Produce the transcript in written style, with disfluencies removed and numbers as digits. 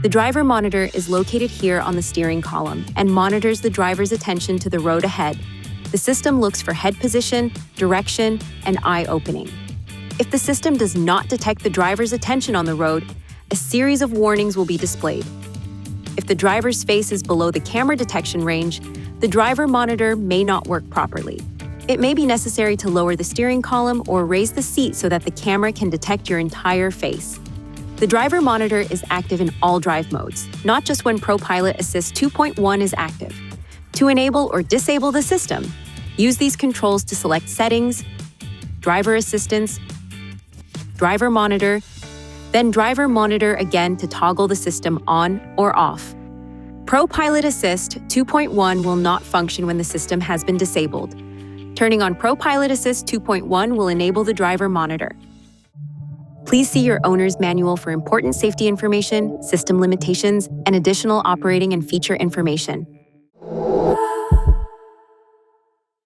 The driver monitor is located here on the steering column and monitors the driver's attention to the road ahead. The system looks for head position, direction, and eye opening. If the system does not detect the driver's attention on the road, a series of warnings will be displayed. If the driver's face is below the camera detection range, the driver monitor may not work properly. It may be necessary to lower the steering column or raise the seat so that the camera can detect your entire face. The driver monitor is active in all drive modes, not just when ProPilot Assist 2.1 is active. To enable or disable the system, use these controls to select Settings, Driver Assistance, Driver Monitor, then Driver Monitor again to toggle the system on or off. ProPilot Assist 2.1 will not function when the system has been disabled. Turning on ProPilot Assist 2.1 will enable the driver monitor. Please see your owner's manual for important safety information, system limitations, and additional operating and feature information.